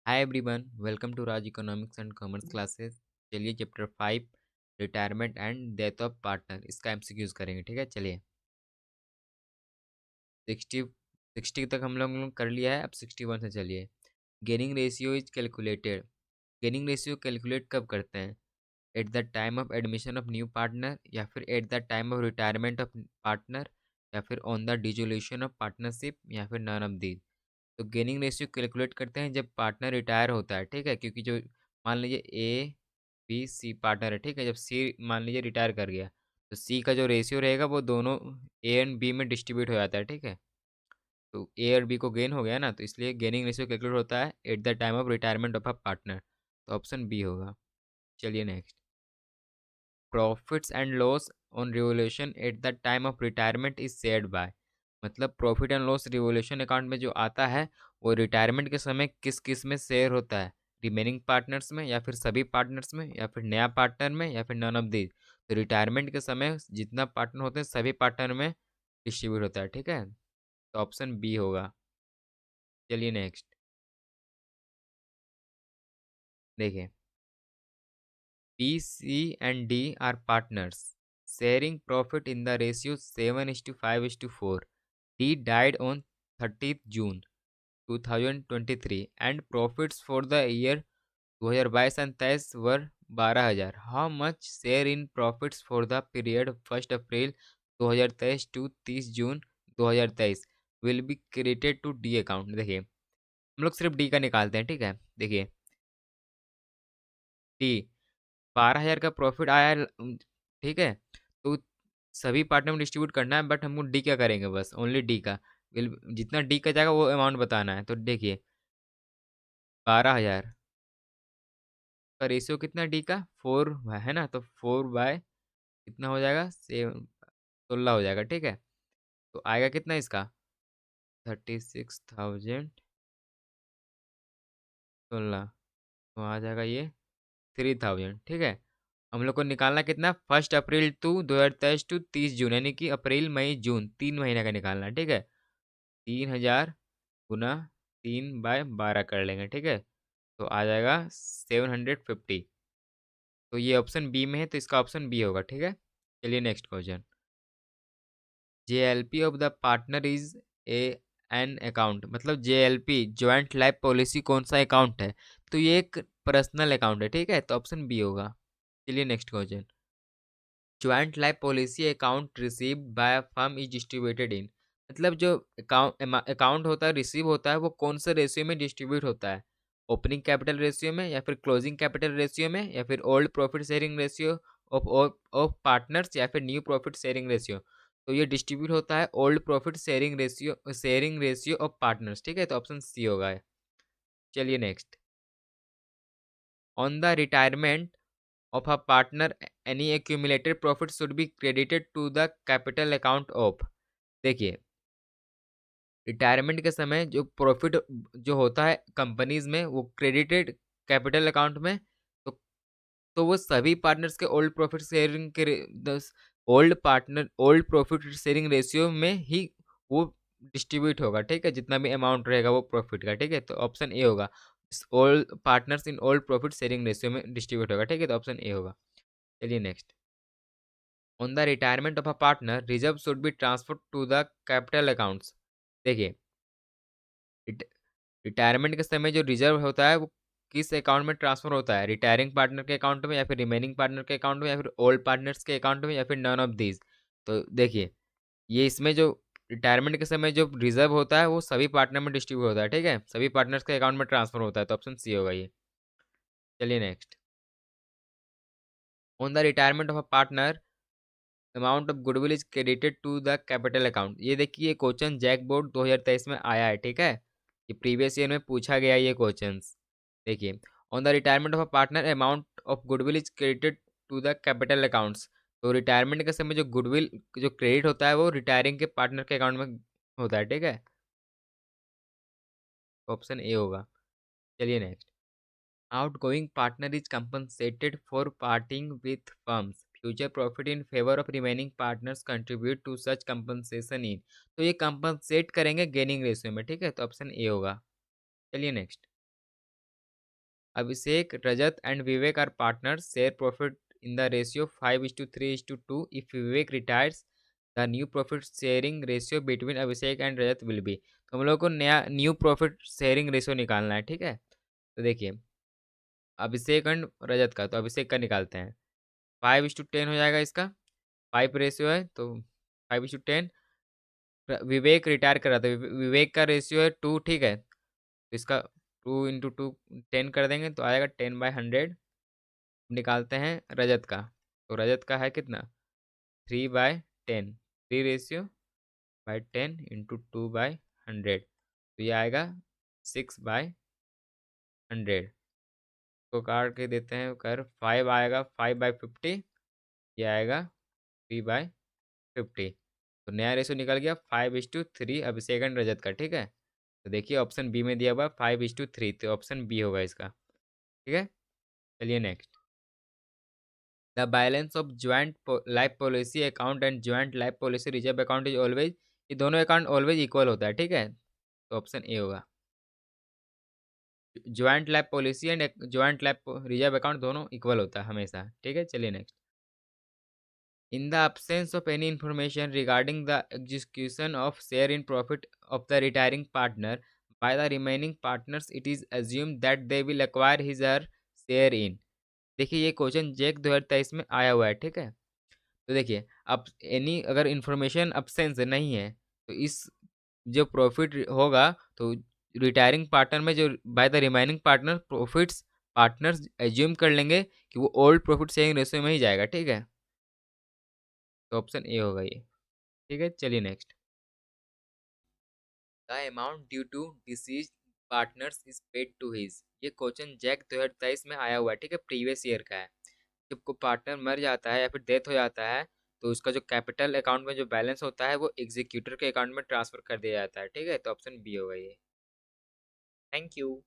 Hi everyone, welcome to Raj economics and commerce classes. चलिए chapter 5 retirement and death of partner इसका MCQs करेंगे। ठीक है, चलिए 60 60 तक हम लोग कर लिया है। अब 61 से चलिए। Gaining ratio is calculated. Gaining ratio calculate कब करते हैं? Eight the time of admission of new partner, या फिर eight the time of retirement of partner, या फिर on the dissolution of partnership, या फिर नन ऑफ दीज। तो गेनिंग रेशियो कैलकुलेट करते हैं जब पार्टनर रिटायर होता है। ठीक है, क्योंकि जो मान लीजिए ए बी सी पार्टनर है। ठीक है, जब सी मान लीजिए रिटायर कर गया, तो सी का जो रेशियो रहेगा वो दोनों ए एंड बी में डिस्ट्रीब्यूट हो जाता है। ठीक है, तो ए और बी को गेन हो गया ना, तो इसलिए गेनिंग रेशियो कैलकुलेट होता है at the time of retirement of a partner. तो ऑप्शन बी होगा। चलिए next. Profits and loss on revolution at the time of retirement is shared by. मतलब profit and loss revolution account में जो आता है वो रिटायरमेंट के समय किस किस में शेयर होता है? रिमेनिंग पार्टनर्स में, या फिर सभी पार्टनर्स में, या फिर नया पार्टनर में, या फिर नन ऑफ दीज। तो रिटायरमेंट के समय जितना पार्टनर होते हैं सभी पार्टनर में डिस्ट्रीब्यूट होता है। ठीक है, तो ऑप्शन बी होगा। चलिए नेक्स्ट देखिए। B, C, and D are partners, sharing profit in the ratio 7:5:4. D died on 30th June 2023 and profits for the year 2022 and 23 were 12,000. How much share in profits for the period 1st April 2023 to 30 June 2023 will be credited to D account? देखिए, हम लोग सिर्फ D का निकालते हैं। ठीक है, देखिए D 12,000 का प्रॉफिट आया है। ठीक है, तो सभी पार्टनर में डिस्ट्रीब्यूट करना है, बट हमको डी क्या करेंगे, बस ओनली डी का जितना डी का जाएगा वो अमाउंट बताना है। तो देखिए 12,000 का रेशियो कितना डी का 4 है ना, तो 4 बाय कितना हो जाएगा 16 हो जाएगा। ठीक है, तो आएगा कितना इसका 36,000 16, तो आ जाएगा ये 3,000। ठीक है, हम लोग को निकालना कितना 1 अप्रैल टू 2023 टू 30 जून, यानी कि अप्रैल मई जून 3 महीने का निकालना है। ठीक है, 3,000 गुना 3/12 कर लेंगे। ठीक है, तो आ जाएगा 750। तो ये ऑप्शन बी में है, तो इसका ऑप्शन बी होगा। ठीक है, चलिए next question. JLP of the partner is A an account. मतलब JLP ज्वाइंट लाइफ पॉलिसी कौन सा अकाउंट है? तो ये एक पर्सनल अकाउंट है। ठीक है, तो ऑप्शन बी होगा। चलिए next question. Joint life policy account received by firm is distributed in. मतलब जो अकाउंट होता है रिसीव होता है वो कौन से रेशियो में डिस्ट्रीब्यूट होता है? ओपनिंग कैपिटल रेशियो में, या फिर क्लोजिंग कैपिटल रेशियो में, या फिर old profit sharing ratio of of partners, या फिर न्यू प्रॉफिट शेयरिंग रेशियो। तो ये डिस्ट्रीब्यूट होता है old profit sharing ratio of partners. ठीक है, तो ऑप्शन सी होगा। चलिए next. On the retirement of a partner, any accumulated profit should be credited to the capital account of। देखिए, रिटायरमेंट के समय जो प्रॉफिट जो होता है कंपनीज में वो क्रेडिटेड कैपिटल अकाउंट में। तो वो सभी पार्टनर्स के ओल्ड प्रॉफिट शेयरिंग रेशियो में ही वो डिस्ट्रीब्यूट होगा। ठीक है, जितना भी अमाउंट रहेगा वो प्रॉफिट का। ठीक है, तो ऑप्शन ए होगा। Old partners in old profit sharing ratio में डिस्ट्रीब्यूट होगा। ठीक है, तो ऑप्शन ए होगा। चलिए next. On the retirement of a partner reserve should be transfer to the capital accounts. देखिए, रिटायरमेंट के समय जो रिजर्व होता है वो किस अकाउंट में ट्रांसफर होता है? रिटायरिंग पार्टनर के अकाउंट में, या फिर रिमेनिंग पार्टनर के अकाउंट में, या फिर ओल्ड पार्टनर्स के अकाउंट में, या फिर नन ऑफ दीज। तो देखिए, ये इसमें जो रिटायरमेंट के समय जो रिजर्व होता है वो सभी पार्टनर में डिस्ट्रीब्यूट होता है। ठीक है, सभी पार्टनर्स के अकाउंट में ट्रांसफर होता है, तो ऑप्शन सी होगा ये। चलिए next. On the retirement of a partner amount of goodwill is credited to the capital account. ये देखिए क्वेश्चन जैक बोर्ड 2023 में आया है। ठीक है, ये प्रीवियस ईयर में पूछा गया ये क्वेश्चन। देखिए, on the retirement of a partner amount of goodwill is credited to the capital accounts. तो रिटायरमेंट के समय जो गुडविल जो क्रेडिट होता है वो रिटायरिंग के पार्टनर के अकाउंट में होता है। ठीक है, ऑप्शन ए होगा। चलिए next. Outgoing partner is compensated for parting with firms. Future profit in favor of remaining partners contribute to such compensation in। तो ये compensate करेंगे गेनिंग रेशियो में। ठीक है, तो ऑप्शन ए होगा। चलिए next. Abhishek, Rajat and Vivek are partners, share profit in the ratio 5:3:2. If Vivek retires, the new profit sharing ratio between Abhishek and Rajat will be. तो हम लोग को नया न्यू प्रॉफिट शेयरिंग रेशियो निकालना है, ठीक है. तो देखिए, अभिषेक एंड रजत का, तो अभिषेक का निकालते हैं. 5:10 हो जाएगा इसका. 5 रेशियो है तो 5:10. विवेक रिटायर कर रहा था, विवेक का रेशियो है 2, ठीक है. तो इसका 2 × 2 10 कर देंगे तो आएगा 10/100. निकालते हैं रजत का. तो रजत का है कितना, 3/10. 3:10 इंटू 2/100, तो ये आएगा 6/100. तो काट के देते हैं कर, 5 आएगा 5/50. ये आएगा 3/50. तो नया रेशो निकल गया 5:3 अभिषेक एंड रजत का, ठीक है. तो देखिए ऑप्शन बी में दिया हुआ 5:3, तो ऑप्शन बी होगा इसका, ठीक है. चलिए next. The balance of joint life policy account and joint life policy reserve account is always. ये दोनों अकाउंट ऑलवेज इक्वल होता है, ठीक है. तो ऑप्शन ए होगा. Joint life policy and joint life reserve account दोनों इक्वल होता है हमेशा, ठीक है. चलिए next. In the absence of any information regarding the execution of share in profit of the retiring partner by the remaining partners, it is assumed that they will acquire his or her share in. देखिए ये question JAC 2023 में आया हुआ है, ठीक है. तो देखिए, अब एनी अगर इंफॉर्मेशन अब्सेंस नहीं है, तो इस जो प्रॉफिट होगा, तो रिटायरिंग पार्टनर में जो by the remaining partner profits partners assume कर लेंगे कि वो ओल्ड प्रॉफिट शेयरिंग रेशियो में ही जाएगा, ठीक है. तो ऑप्शन ए होगा ये, ठीक है. चलिए next. The amount due to deceased partners is paid to his. ये क्वेश्चन जैक 2023 में आया हुआ है, ठीक है. प्रीवियस ईयर का है. जब को पार्टनर मर जाता है या फिर डेथ हो जाता है, तो उसका जो कैपिटल अकाउंट में जो बैलेंस होता है वो एग्जीक्यूटर के अकाउंट में ट्रांसफर कर दिया जाता है, ठीक है. तो ऑप्शन बी होगा ये. Thank you.